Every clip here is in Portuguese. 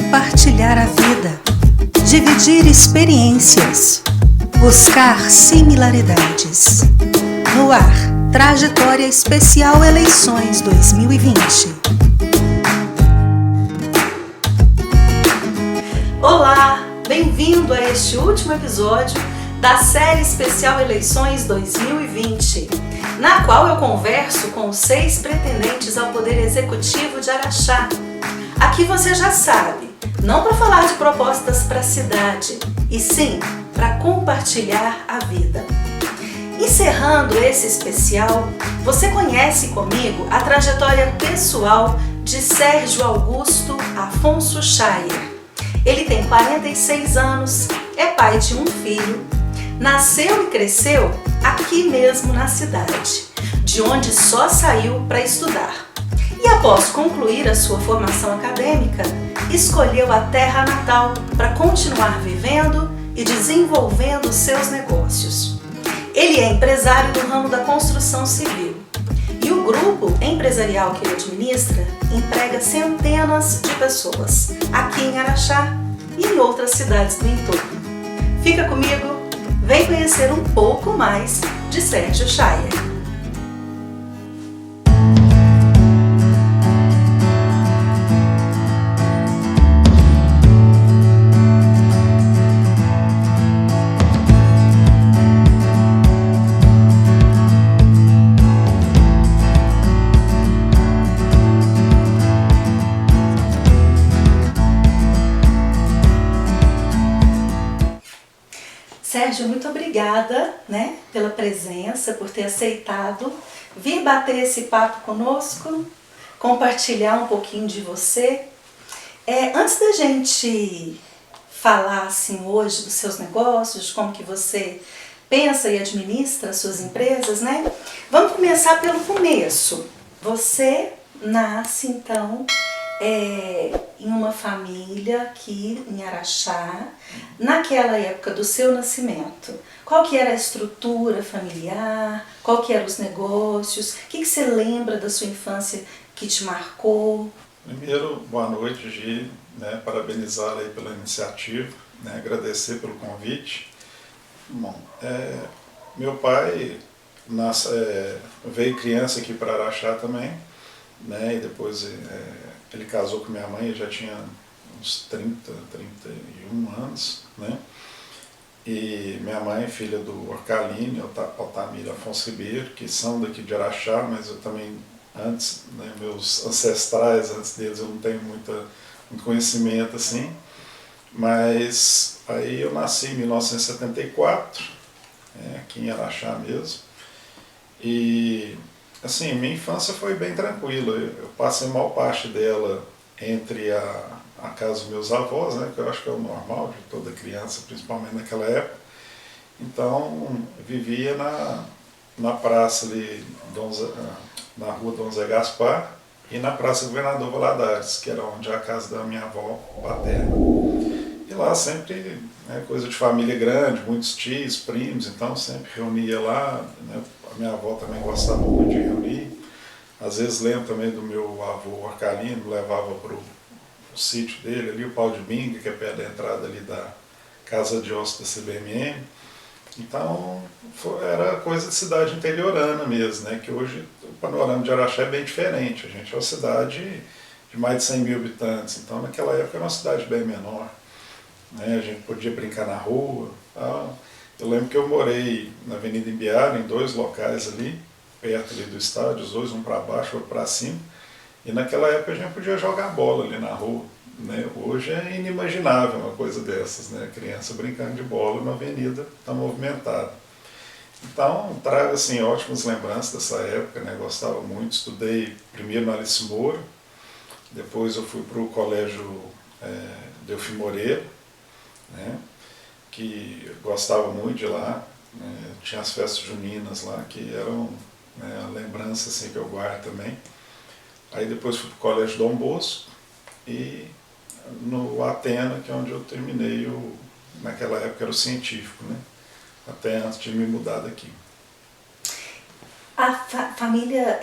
Compartilhar a vida, dividir experiências, buscar similaridades. No ar, Trajetória Especial Eleições 2020. Olá, bem-vindo a este último episódio da série Especial Eleições 2020, na qual eu converso com os 6 pretendentes ao Poder Executivo de Araxá. Aqui você já sabe, não para falar de propostas para a cidade, e sim para compartilhar a vida. Encerrando esse especial, você conhece comigo a trajetória pessoal de Sérgio Augusto Afonso Schayer. Ele tem 46 anos, é pai de um filho, nasceu e cresceu aqui mesmo na cidade, de onde só saiu para estudar. E após concluir a sua formação acadêmica, escolheu a terra natal para continuar vivendo e desenvolvendo seus negócios. Ele é empresário do ramo da construção civil e o grupo empresarial que ele administra emprega centenas de pessoas aqui em Araxá e em outras cidades do entorno. Fica comigo, vem conhecer um pouco mais de Sérgio Schayer. Sérgio, muito obrigada, pela presença, por ter aceitado vir bater esse papo conosco, compartilhar um pouquinho de você. Antes da gente falar assim, hoje dos seus negócios, de como que você pensa e administra as suas empresas, vamos começar pelo começo. Você nasce, então, em uma família aqui em Araxá, naquela época do seu nascimento. Qual que era a estrutura familiar? Qual que eram os negócios? O que você lembra da sua infância que te marcou? Primeiro, boa noite, Gi, parabenizar aí pela iniciativa, agradecer pelo convite. Bom, meu pai veio criança aqui para Araxá também, e depois ele casou com minha mãe, já tinha uns 31 anos, E minha mãe, filha do Orcaline, Altamira Afonso Ribeiro, que são daqui de Araxá, mas eu também, antes, meus ancestrais, antes deles, eu não tenho muito conhecimento, assim. Mas aí eu nasci em 1974, aqui em Araxá mesmo, e assim, minha infância foi bem tranquila. Eu passei a maior parte dela entre a casa dos meus avós, que eu acho que é o normal de toda criança, principalmente naquela época. Então, vivia na praça ali, na rua Dom Zé Gaspar, e na praça Governador Valadares, que era onde é a casa da minha avó paterna. E lá sempre, coisa de família grande, muitos tios, primos, então sempre reunia lá, A minha avó também gostava muito de reunir. Às vezes lembro também do meu avô Arcalino, levava para o sítio dele, ali o Pau de Binga, que é perto da entrada ali da casa de osso da CBMM. Então era coisa de cidade interiorana mesmo, que hoje o panorama de Araxá é bem diferente. A gente é uma cidade de mais de 100 mil habitantes, então naquela época era uma cidade bem menor. A gente podia brincar na rua. Eu lembro que eu morei na Avenida Imbiara, em 2 locais ali, perto ali do estádio, os 2, um para baixo, outro para cima. E naquela época a gente podia jogar bola ali na rua. Hoje é inimaginável uma coisa dessas, criança brincando de bola na avenida tão movimentada. Então, trago assim, ótimas lembranças dessa época, gostava muito. Estudei primeiro no Alice Moura, depois eu fui para o colégio Delfim Moreira, que eu gostava muito de lá, tinha as festas juninas lá, que eram a lembrança assim, que eu guardo também. Aí depois fui para o Colégio Dom Bosco e no Atena, que é onde eu terminei, naquela época era o científico, até antes de me mudar daqui. A família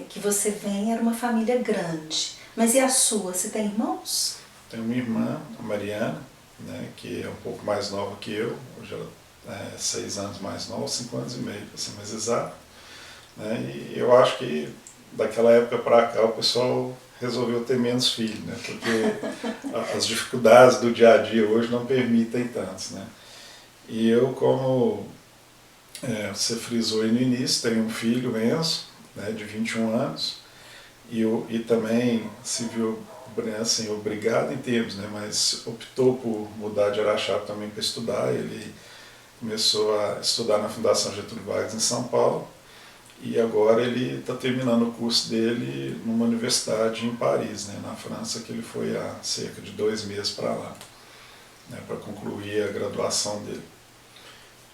que você vem era uma família grande, mas e a sua? Você tem irmãos? tenho uma irmã, a Mariana, né, que é um pouco mais nova que eu, hoje ela é 6 anos mais nova, 5 anos e meio, para ser mais exato. Né, e eu acho que daquela época para cá o pessoal resolveu ter menos filhos, né, porque as dificuldades do dia a dia hoje não permitem tantos. Né. E eu, como você frisou aí no início, tenho um filho, Enzo, né, de 21 anos, e também se viu assim, obrigado em termos, né, mas optou por mudar de Araxá também para estudar. Ele começou a estudar na Fundação Getúlio Vargas em São Paulo e agora ele está terminando o curso dele numa universidade em Paris, né, na França, que ele foi há cerca de 2 meses para lá, né, para concluir a graduação dele.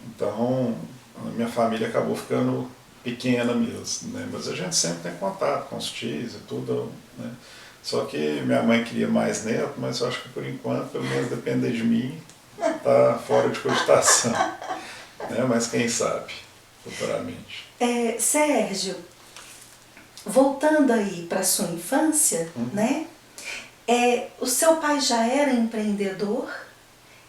Então, a minha família acabou ficando pequena mesmo, né, mas a gente sempre tem contato com os tios e tudo, né. Só que minha mãe queria mais neto, mas eu acho que por enquanto, pelo menos depender de mim, está fora de cogitação. Né? Mas quem sabe, futuramente. Sérgio, voltando aí para a sua infância, né? O seu pai já era empreendedor?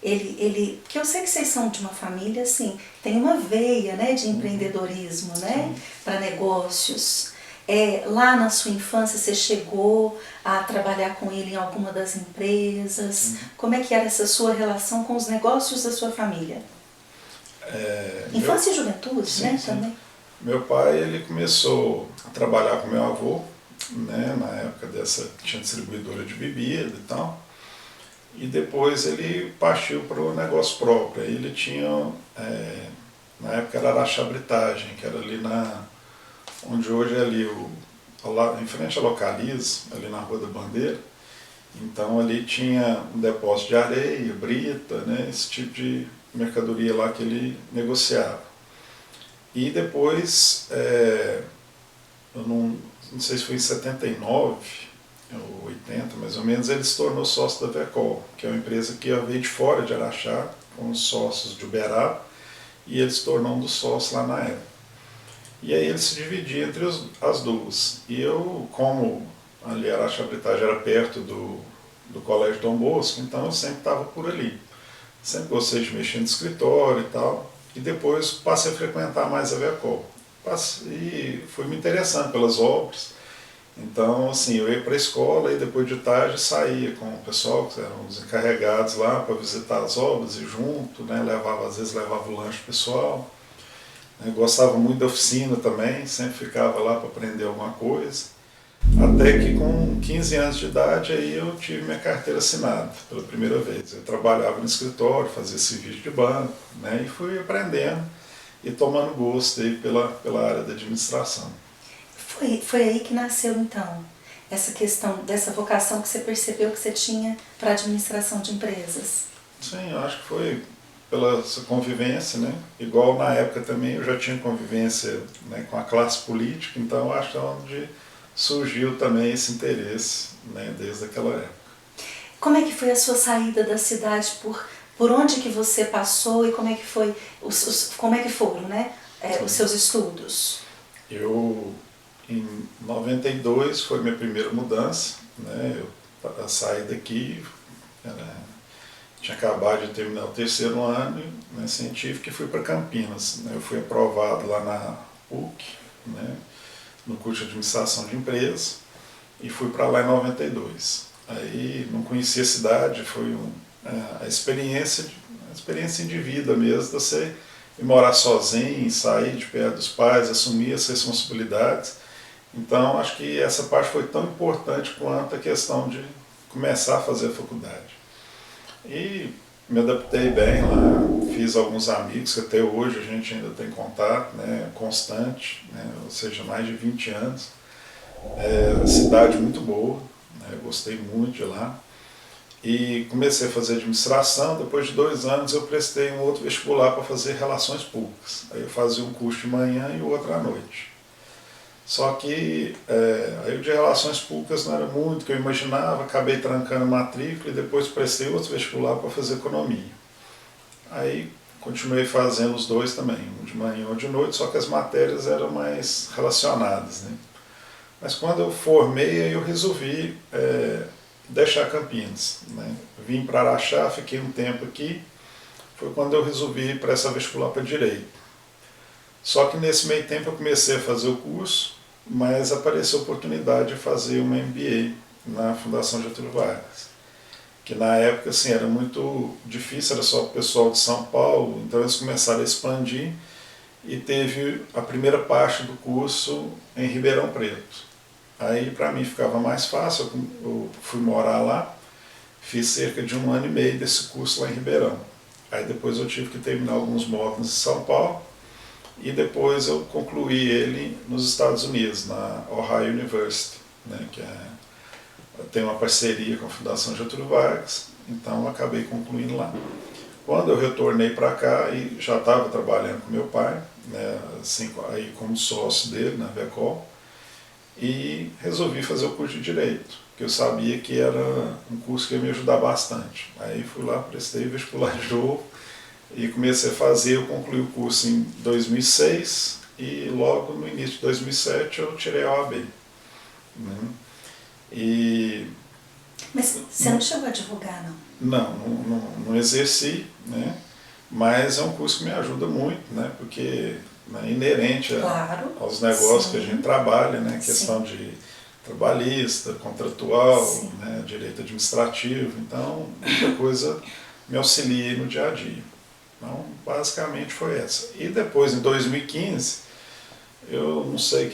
Que eu sei que vocês são de uma família, assim, tem uma veia, né, de empreendedorismo, né, para negócios. Lá na sua infância você chegou a trabalhar com ele em alguma das empresas? Como é que era essa sua relação com os negócios da sua família? Infância e juventude, sim, né, sim. Também. Meu pai, ele começou a trabalhar com meu avô, né, na época tinha distribuidora de bebida e tal, e depois ele partiu para o negócio próprio. Aí ele tinha, na época era Araxá Britagem, que era ali onde hoje é ali, em frente à Localize, ali na Rua da Bandeira. Então ali tinha um depósito de areia, brita, né, esse tipo de mercadoria lá que ele negociava. E depois, eu não sei se foi em 79 ou 80, mais ou menos, ele se tornou sócio da Vecol, que é uma empresa que veio de fora de Araxá, com os sócios de Uberaba, e ele se tornou um dos sócios lá na época. E aí ele se dividia entre as duas. E eu, como ali Araxá Britagem era perto do Colégio Dom Bosco, então eu sempre estava por ali. Sempre gostei de mexer no escritório e tal. E depois passei a frequentar mais a Vecol. E fui me interessando pelas obras. Então, assim, eu ia para a escola e depois de tarde saía com o pessoal, que eram os encarregados lá, para visitar as obras e junto, né, às vezes levava o lanche pessoal. Eu gostava muito da oficina também, sempre ficava lá para aprender alguma coisa. Até que com 15 anos de idade aí eu tive minha carteira assinada pela primeira vez. Eu trabalhava no escritório, fazia serviço de banco, né, e fui aprendendo e tomando gosto aí pela área da administração. Foi aí que nasceu então essa questão dessa vocação que você percebeu que você tinha para a administração de empresas? Sim, eu acho que foi pela essa convivência, né? Igual na época também eu já tinha convivência, né, com a classe política, então eu acho que é onde surgiu também esse interesse, né, desde aquela época. Como é que foi a sua saída da cidade? Por onde que você passou e como é que foi como é que foram, né, os seus estudos? Em 92 foi minha primeira mudança, né? Eu saí daqui, tinha acabado de terminar o 3º ano, né, científico, e fui para Campinas. Né? Eu fui aprovado lá na PUC, né, no curso de administração de empresas, e fui para lá em 92. Aí não conhecia a cidade, foi a experiência de vida mesmo, de você ir morar sozinho, sair de perto dos pais, assumir as responsabilidades. Então acho que essa parte foi tão importante quanto a questão de começar a fazer a faculdade. E me adaptei bem lá, fiz alguns amigos que até hoje a gente ainda tem contato, né, constante, né, ou seja, mais de 20 anos. Cidade muito boa, né, eu gostei muito de lá. E comecei a fazer administração. Depois de 2 anos eu prestei um outro vestibular para fazer relações públicas. Aí eu fazia um curso de manhã e o outro à noite. Só que aí o de relações públicas não era muito o que eu imaginava, acabei trancando a matrícula e depois prestei outro vestibular para fazer economia. Aí continuei fazendo os dois também, um de manhã e um de noite, só que as matérias eram mais relacionadas, né? Mas quando eu formei, aí eu resolvi deixar Campinas, né? Vim para Araxá, fiquei um tempo aqui, foi quando eu resolvi prestar vestibular para Direito. Só que nesse meio tempo eu comecei a fazer o curso, mas apareceu a oportunidade de fazer uma MBA na Fundação Getúlio Vargas, que na época assim, era muito difícil, era só o pessoal de São Paulo, então eles começaram a expandir e teve a primeira parte do curso em Ribeirão Preto. Aí para mim ficava mais fácil, eu fui morar lá, fiz cerca de 1 ano e meio desse curso lá em Ribeirão. Aí depois eu tive que terminar alguns módulos em São Paulo e depois eu concluí ele nos Estados Unidos, na Ohio University, né, tem uma parceria com a Fundação Getúlio Vargas, então eu acabei concluindo lá. Quando eu retornei para cá, e já estava trabalhando com meu pai, né, assim, aí como sócio dele na Vecol, e resolvi fazer o curso de Direito, que eu sabia que era um curso que ia me ajudar bastante. Aí fui lá, prestei vestibular de novo e comecei a fazer, eu concluí o curso em 2006 e logo no início de 2007 eu tirei a OAB. Né? Mas você não chegou a advogar, não? Não exerci, né? Mas é um curso que me ajuda muito, né? Porque é inerente aos negócios que a gente trabalha, né? Questão de trabalhista, contratual, né? Direito administrativo, então muita coisa me auxilia no dia a dia. Então, basicamente foi essa. E depois, em 2015, eu não sei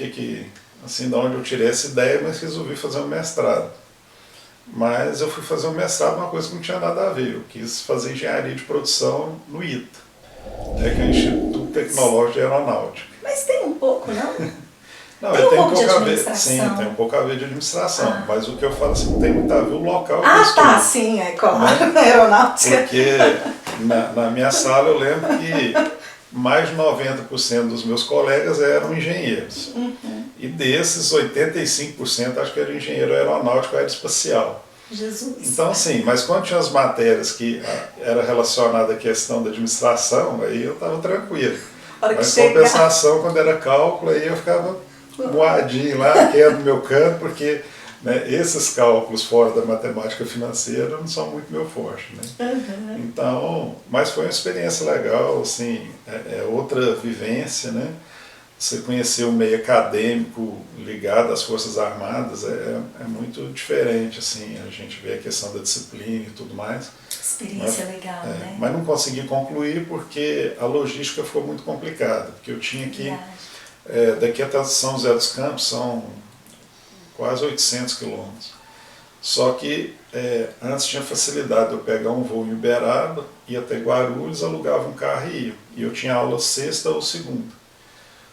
assim, de onde eu tirei essa ideia, mas resolvi fazer um mestrado. Mas eu fui fazer um mestrado numa coisa que não tinha nada a ver. Eu quis fazer engenharia de produção no ITA, né, que é o Instituto Tecnológico de Aeronáutica. Mas tem um pouco, não? Não, tem tem um pouco de a ver, administração. sim, tem um pouco a ver de administração, mas o que eu falo assim, tem muito a ver o local. Tá, sim, é claro, né? Aeronáutica. Porque na minha sala eu lembro que mais de 90% dos meus colegas eram engenheiros. E desses, 85% acho que era engenheiro aeronáutico aeroespacial. Jesus. Então, assim, mas quando tinha as matérias que era relacionada à questão da administração, aí eu estava tranquilo. Mas compensação, quando era cálculo, aí eu ficava moadinho lá, quieto no meu canto, porque né, esses cálculos fora da matemática financeira não são muito meu forte. Né? Então, mas foi uma experiência legal, assim, é outra vivência, né? Você conhecer o meio acadêmico ligado às Forças Armadas é muito diferente, assim, a gente vê a questão da disciplina e tudo mais. Experiência legal, né? Mas não consegui concluir porque a logística ficou muito complicada, porque eu tinha que, daqui até São José dos Campos são quase 800 quilômetros. Só que antes tinha facilidade de eu pegar um voo em Uberaba, ia até Guarulhos, alugava um carro e ia. E eu tinha aula sexta ou segunda.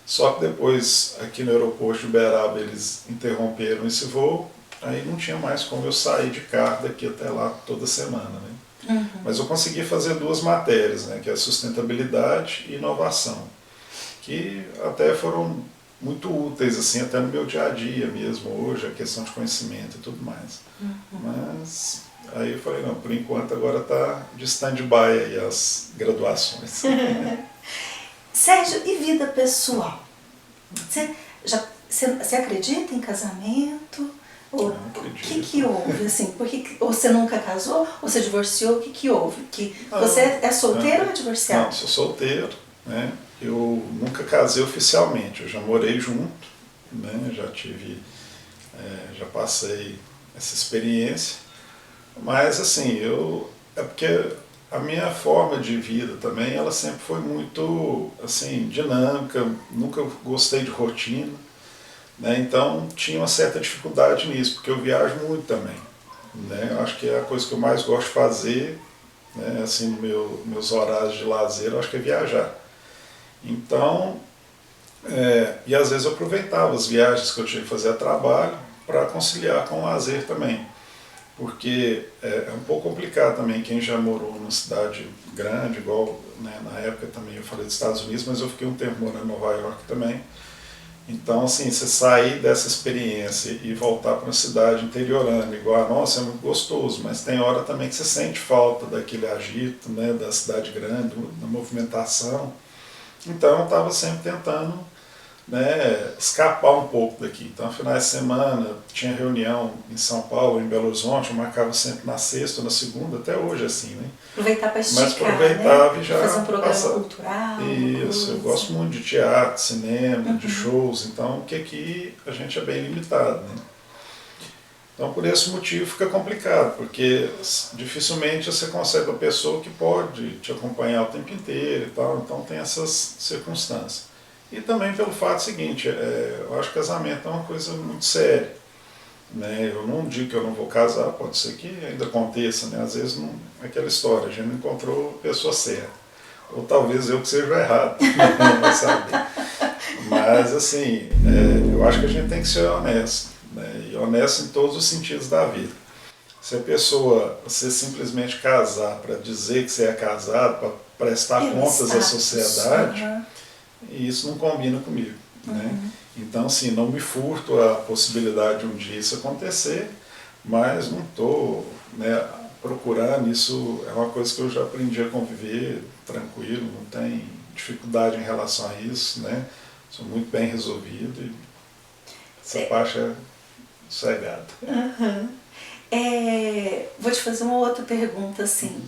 Só que depois, aqui no aeroporto de Uberaba, eles interromperam esse voo, aí não tinha mais como eu sair de carro daqui até lá toda semana. Né? Mas eu consegui fazer 2 matérias, né, que é sustentabilidade e inovação, que até foram muito úteis, assim, até no meu dia a dia mesmo, hoje, a questão de conhecimento e tudo mais. Mas aí eu falei, não, por enquanto agora está de stand-by aí as graduações. Sérgio, e vida pessoal? Você acredita em casamento? Ou o que houve? Assim, ou você nunca casou? Ou você divorciou? O que houve? Você é solteiro ou é divorciado? Não, sou solteiro. Né? Eu nunca casei oficialmente. Eu já morei junto. Né? Já passei essa experiência. Mas assim, é porque a minha forma de vida também, ela sempre foi muito assim, dinâmica, nunca gostei de rotina, né? Então tinha uma certa dificuldade nisso, porque eu viajo muito também. Né? Eu acho que é a coisa que eu mais gosto de fazer, né? Assim, nos meus horários de lazer, eu acho que é viajar. Então, e às vezes eu aproveitava as viagens que eu tinha que fazer a trabalho para conciliar com o lazer também. Porque é um pouco complicado também, quem já morou numa cidade grande, igual, né, na época também eu falei dos Estados Unidos, mas eu fiquei um tempo morando em Nova York também. Então, assim, você sair dessa experiência e voltar para uma cidade interiorana, igual a nossa, é muito gostoso, mas tem hora também que você sente falta daquele agito, né, da cidade grande, da movimentação. Então, eu estava sempre tentando né, escapar um pouco daqui. Então, finais de semana, tinha reunião em São Paulo, em Belo Horizonte, eu marcava sempre na sexta ou na segunda, até hoje assim, né? Aproveitar para esticar, mas aproveitava, né? e já Fazer um programa passava. cultural. Isso, eu gosto muito de teatro, cinema, de shows, então que aqui a gente é bem limitado, né? Então, por esse motivo fica complicado, porque dificilmente você consegue uma pessoa que pode te acompanhar o tempo inteiro e tal, então tem essas circunstâncias. E também pelo fato seguinte, eu acho que casamento é uma coisa muito séria, né? Eu não digo que eu não vou casar, pode ser que ainda aconteça, né? Às vezes não é aquela história, a gente não encontrou a pessoa certa. Ou talvez eu que seja errado, não vai saber. Mas assim, eu acho que a gente tem que ser honesto, né? E honesto em todos os sentidos da vida. Se a pessoa, você simplesmente casar para dizer que você é casado, para prestar contas à sociedade, isso não combina comigo, né? Então, assim, não me furto a possibilidade de um dia isso acontecer, mas não estou, né, procurando, isso é uma coisa que eu já aprendi a conviver tranquilo, não tem dificuldade em relação a isso, né? Sou muito bem resolvido e essa parte é sossegada. Vou te fazer uma outra pergunta, assim.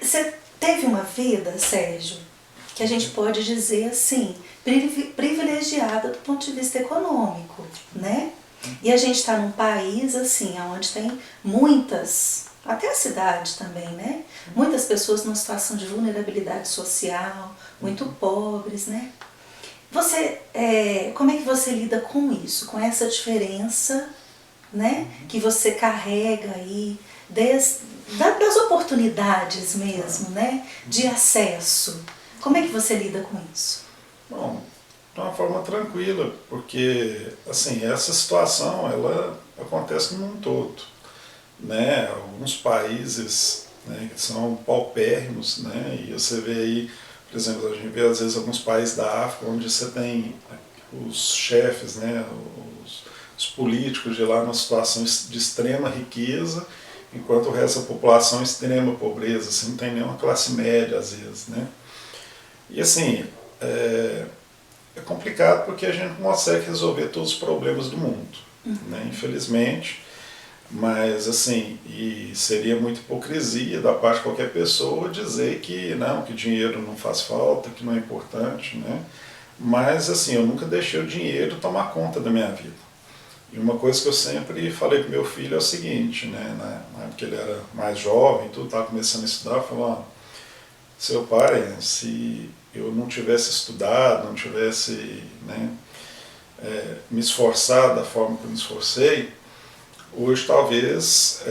Você teve uma vida, Sérgio, que a gente pode dizer assim, privilegiada do ponto de vista econômico, né? E a gente está num país assim, onde tem muitas, até a cidade também, né? Muitas pessoas numa situação de vulnerabilidade social, muito pobres, né? Você, como é que você lida com isso, com essa diferença, né? Que você carrega aí das oportunidades mesmo, né? De acesso. Como é que você lida com isso? Bom, de uma forma tranquila, porque assim, essa situação ela acontece no mundo todo, né? Alguns países, né, que são paupérrimos, né? E você vê aí, por exemplo, a gente vê às vezes alguns países da África onde você tem os chefes, né, os políticos de lá numa situação de extrema riqueza, enquanto o resto da população é extrema pobreza, assim, não tem nenhuma classe média às vezes, né? E assim, é complicado porque a gente não consegue resolver todos os problemas do mundo, né? Infelizmente, mas assim, e seria muita hipocrisia da parte de qualquer pessoa dizer que não, que dinheiro não faz falta, que não é importante, né? Mas assim, eu nunca deixei o dinheiro tomar conta da minha vida. E uma coisa que eu sempre falei para meu filho é o seguinte, né? Na época que ele era mais jovem, tudo, estava começando a estudar, eu falei, ó, seu pai, se eu não tivesse estudado, não tivesse, né, me esforçado da forma que eu me esforcei, hoje talvez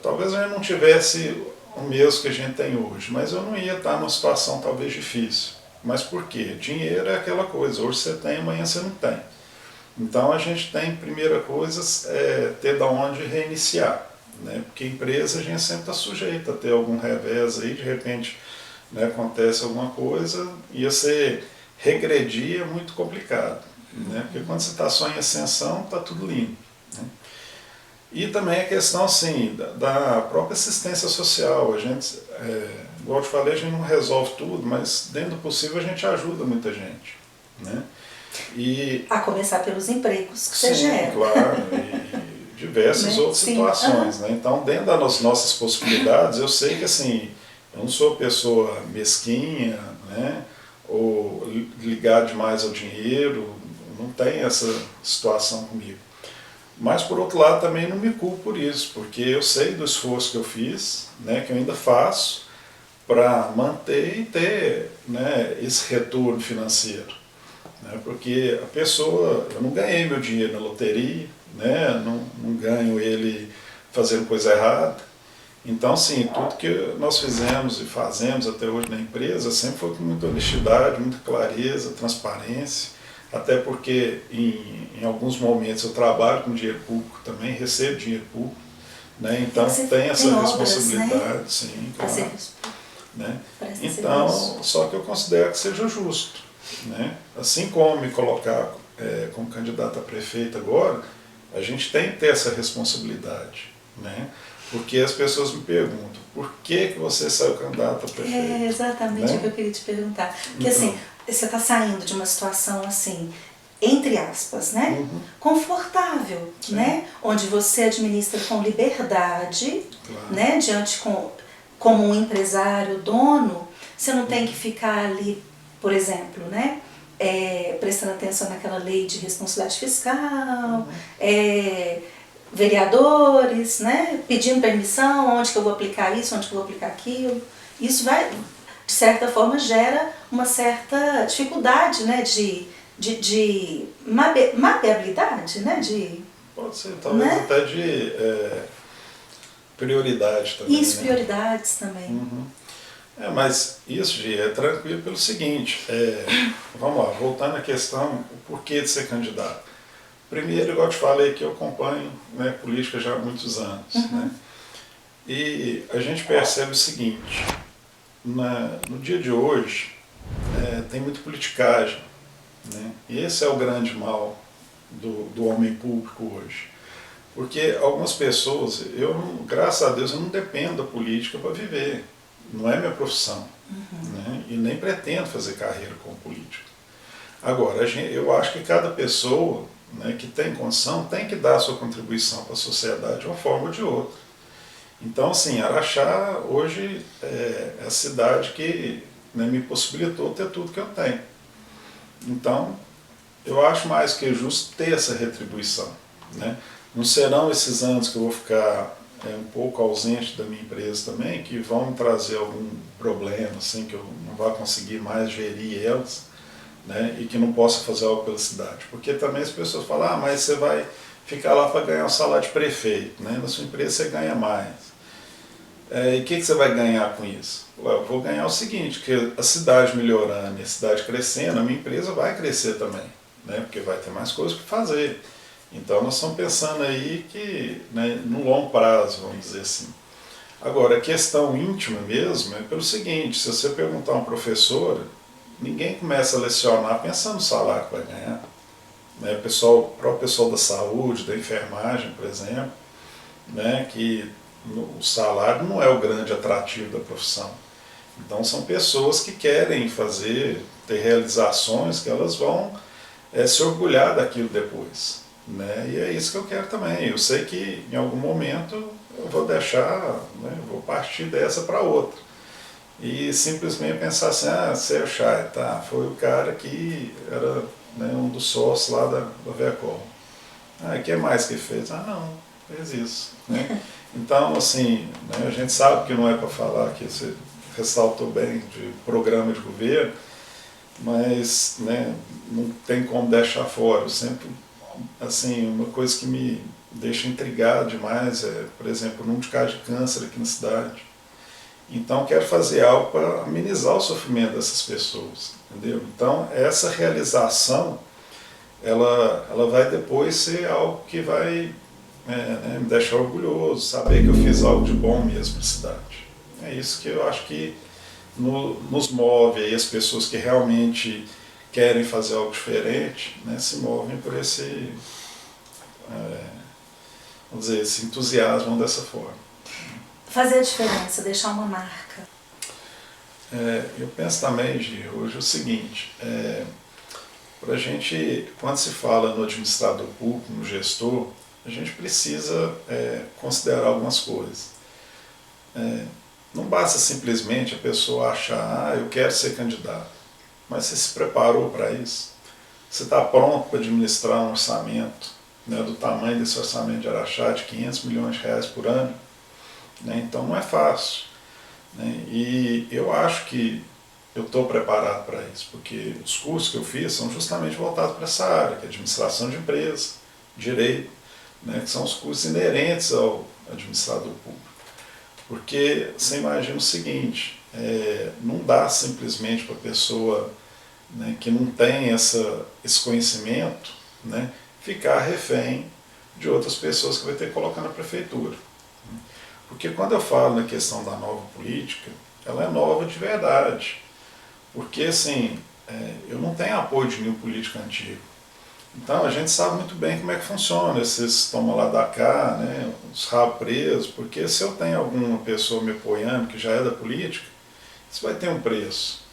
talvez eu não tivesse o mesmo que a gente tem hoje, mas eu não ia estar numa situação talvez difícil. Mas por quê? Dinheiro é aquela coisa, hoje você tem, amanhã você não tem. Então a gente tem, primeira coisa, ter de onde reiniciar, né? Porque empresa a gente sempre está sujeito a ter algum revés aí, de repente, né, acontece alguma coisa e você regredir é muito complicado, né? Porque quando você está só em ascensão, está tudo limpo, né? E também a questão assim, da própria assistência social. A gente, igual eu te falei, a gente não resolve tudo, mas dentro do possível a gente ajuda muita gente, né? E, a começar pelos empregos que você gera. Claro, e diversas outras situações, né? Então, dentro das nossas possibilidades, eu sei que assim, eu não sou pessoa mesquinha, né? Ou ligado demais ao dinheiro, não tem essa situação comigo. Mas, por outro lado, também não me culpo por isso, porque eu sei do esforço que eu fiz, né, que eu ainda faço, para manter e ter, né, esse retorno financeiro. Né, porque a pessoa, eu não ganhei meu dinheiro na loteria, né, não ganho ele fazendo coisa errada. Então, sim, tudo que nós fizemos e fazemos até hoje na empresa sempre foi com muita honestidade, muita clareza, transparência. Até porque em alguns momentos eu trabalho com dinheiro público também, recebo dinheiro público, né? Então tem essa responsabilidade, obras, né? Sim, claro, né? Então, só que eu considero que seja justo, né? Assim como me colocar como candidato a prefeito agora, a gente tem que ter essa responsabilidade, né? Porque as pessoas me perguntam, por que você saiu candidato a prefeito? É exatamente, né, o que eu queria te perguntar. Porque então, assim, você está saindo de uma situação assim, entre aspas, né? Confortável, Sim. né? Onde você administra com liberdade, Claro. né? Como um empresário, dono, você não tem que ficar ali, por exemplo, né? Prestando atenção naquela lei de responsabilidade fiscal, vereadores, né? Pedindo permissão, onde que eu vou aplicar isso, onde que eu vou aplicar aquilo. Isso vai, de certa forma, gera uma certa dificuldade, né? De maleabilidade, né? Pode ser, talvez, né? até de prioridade também. Isso, né? prioridades também. Mas isso, Gi, é tranquilo pelo seguinte, vamos lá, voltando à questão, o porquê de ser candidato. Primeiro, igual eu te falei, que eu acompanho, né, política já há muitos anos. Né? E a gente percebe o seguinte, no dia de hoje, tem muita politicagem. Né? E esse é o grande mal do homem público hoje. Porque algumas pessoas, graças a Deus, eu não dependo da política para viver. Não é minha profissão. Né? E nem pretendo fazer carreira como político. Agora, eu acho que cada pessoa, né, que tem condição tem que dar a sua contribuição para a sociedade de uma forma ou de outra. Então, assim, Araxá hoje é a cidade que, né, me possibilitou ter tudo que eu tenho. Então, eu acho mais que justo ter essa retribuição. Né? Não serão esses anos que eu vou ficar um pouco ausente da minha empresa também, que vão me trazer algum problema, assim, que eu não vou conseguir mais gerir elas, né? E que não possa fazer algo pela cidade. Porque também as pessoas falam, mas você vai ficar lá para ganhar um salário de prefeito, né? Na sua empresa você ganha mais. E o que você vai ganhar com isso? Eu vou ganhar o seguinte, que a cidade melhorando e a cidade crescendo, a minha empresa vai crescer também, né? Porque vai ter mais coisas para fazer. Então nós estamos pensando aí que, né, no longo prazo, vamos dizer assim. Agora, a questão íntima mesmo é pelo seguinte, se você perguntar a uma professora, ninguém começa a lecionar pensando no salário que vai ganhar. Né? O próprio pessoal da saúde, da enfermagem, por exemplo, né, que o salário não é o grande atrativo da profissão. Então são pessoas que querem ter realizações que elas vão se orgulhar daquilo depois. Né? E é isso que eu quero também. Eu sei que em algum momento eu vou deixar, né, eu vou partir dessa para outra. E simplesmente pensar assim, Sérgio Chay, tá, foi o cara que era, né, um dos sócios lá da Vecol. O que mais que fez? Não, fez isso. Né? Então, assim, né, a gente sabe que não é para falar, que você ressaltou bem, de programa de governo, mas, né, não tem como deixar fora. Eu sempre, assim, uma coisa que me deixa intrigado demais é, por exemplo, o número de casos de câncer aqui na cidade. Então, quero fazer algo para amenizar o sofrimento dessas pessoas, entendeu? Então, essa realização, ela vai depois ser algo que vai me deixar orgulhoso, saber que eu fiz algo de bom mesmo para a cidade. É isso que eu acho que nos move, aí, as pessoas que realmente querem fazer algo diferente, né, se movem por esse, vamos dizer, esse entusiasmo dessa forma. Fazer a diferença, deixar uma marca. Eu penso também, Gi, hoje o seguinte, para a gente, quando se fala no administrador público, no gestor, a gente precisa considerar algumas coisas. Não basta simplesmente a pessoa achar, eu quero ser candidato, mas você se preparou para isso? Você está pronto para administrar um orçamento, né, do tamanho desse orçamento de Araxá, de 500 milhões de reais por ano? Né? Então não é fácil. Né? E eu acho que eu estou preparado para isso, porque os cursos que eu fiz são justamente voltados para essa área, que é administração de empresas, direito, né, que são os cursos inerentes ao administrador público. Porque você imagina o seguinte, não dá simplesmente para a pessoa, né, que não tem esse conhecimento, né, ficar refém de outras pessoas que vai ter que colocar na prefeitura. Porque quando eu falo na questão da nova política, ela é nova de verdade. Porque assim, eu não tenho apoio de nenhum político antigo. Então a gente sabe muito bem como é que funciona esses toma lá da cá, né, os rabos presos, porque se eu tenho alguma pessoa me apoiando que já é da política, isso vai ter um preço.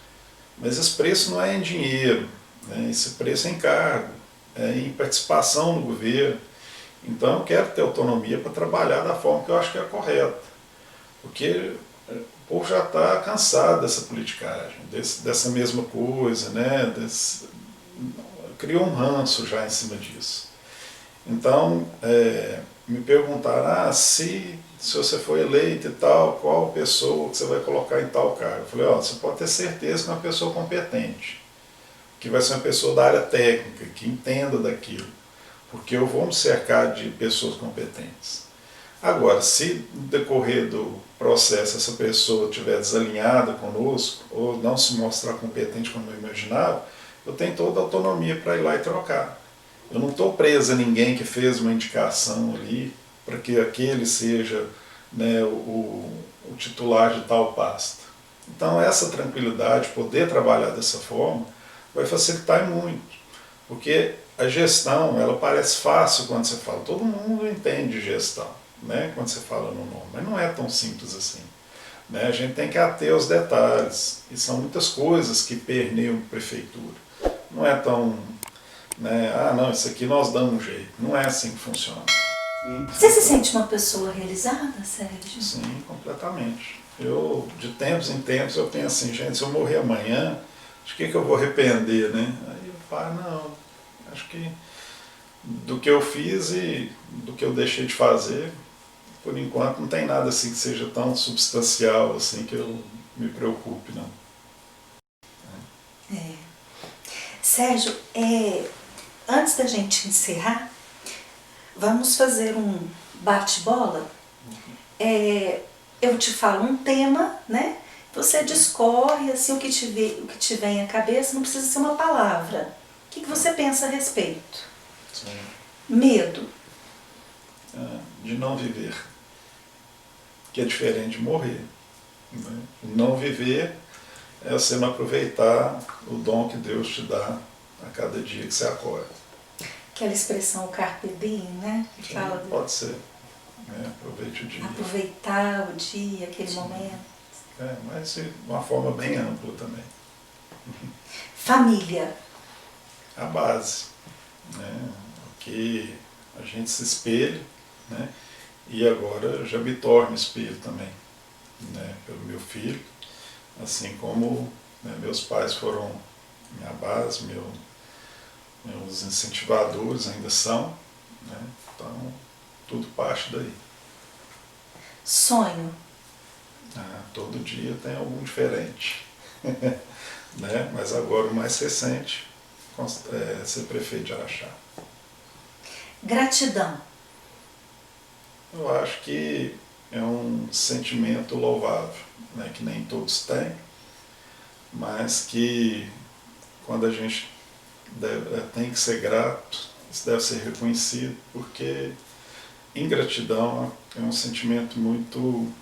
Mas esse preço não é em dinheiro, né? Esse preço é em cargo, é em participação no governo. Então eu quero ter autonomia para trabalhar da forma que eu acho que é correta. Porque o povo já está cansado dessa politicagem, dessa mesma coisa, né? Criou um ranço já em cima disso. Então, me perguntaram, se você for eleito e tal, qual pessoa que você vai colocar em tal cargo? Eu falei, você pode ter certeza que é uma pessoa competente, que vai ser uma pessoa da área técnica, que entenda daquilo, porque eu vou me cercar de pessoas competentes. Agora, se no decorrer do processo essa pessoa estiver desalinhada conosco, ou não se mostrar competente como eu imaginava, eu tenho toda a autonomia para ir lá e trocar. Eu não estou preso a ninguém que fez uma indicação ali para que aquele seja, né, o titular de tal pasta. Então essa tranquilidade, poder trabalhar dessa forma, vai facilitar muito. Porque a gestão, ela parece fácil quando você fala, todo mundo entende gestão, né, quando você fala no nome, mas não é tão simples assim. Né? A gente tem que ater aos detalhes, e são muitas coisas que permeiam a prefeitura. Não é tão, né, não, isso aqui nós damos um jeito. Não é assim que funciona. Você se sente uma pessoa realizada, Sérgio? Sim, completamente. Eu, de tempos em tempos, eu penso assim, gente, se eu morrer amanhã, acho que eu vou arrepender, né? Aí eu falo, não, acho que do que eu fiz e do que eu deixei de fazer, por enquanto não tem nada assim que seja tão substancial assim que eu me preocupe, não. Sérgio, antes da gente encerrar, vamos fazer um bate-bola. Eu te falo um tema, né? Você discorre assim, o que te vem à cabeça, não precisa ser uma palavra. O que você pensa a respeito? Sim. Medo. De não viver, que é diferente de morrer. Né? Não viver é você não aproveitar o dom que Deus te dá a cada dia que você acorda. Aquela expressão carpe diem, né? Que Sim, fala pode ser. Aproveite o dia. Aproveitar o dia, aquele Sim. momento. Mas de uma forma bem ampla também. Família. A base. Né? O que a gente se espelha, né? E agora já me torno espelho também, né? Pelo meu filho, assim como, né, meus pais foram minha base, meus incentivadores ainda são, né? Então tudo parte daí. Sonho. Todo dia tem algum diferente. Né? Mas agora o mais recente é ser prefeito de Araxá. Gratidão. Eu acho que é um sentimento louvável, né? Que nem todos têm, mas que quando a gente tem que ser grato, isso deve ser reconhecido, porque ingratidão é um sentimento muito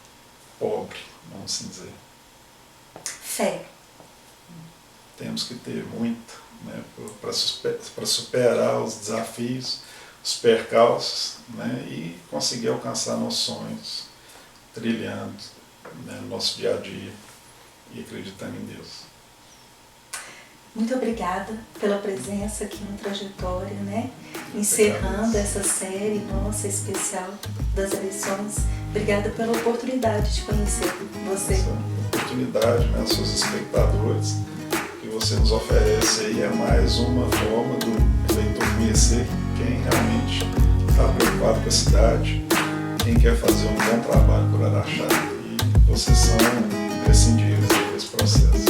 pobre, vamos assim dizer. Fé. Temos que ter muito, né, para superar os desafios, os percalços, né, e conseguir alcançar nossos sonhos, trilhando, né, no nosso dia a dia e acreditando em Deus. Muito obrigada pela presença aqui no Trajetória, né? Encerrando essa série nossa especial das eleições. Obrigada pela oportunidade de conhecer você. Essa oportunidade, né, aos seus espectadores, que você nos oferece aí é mais uma forma do eleitor conhecer quem realmente está preocupado com a cidade, quem quer fazer um bom trabalho por Araxá. E vocês são imprescindíveis nesse processo.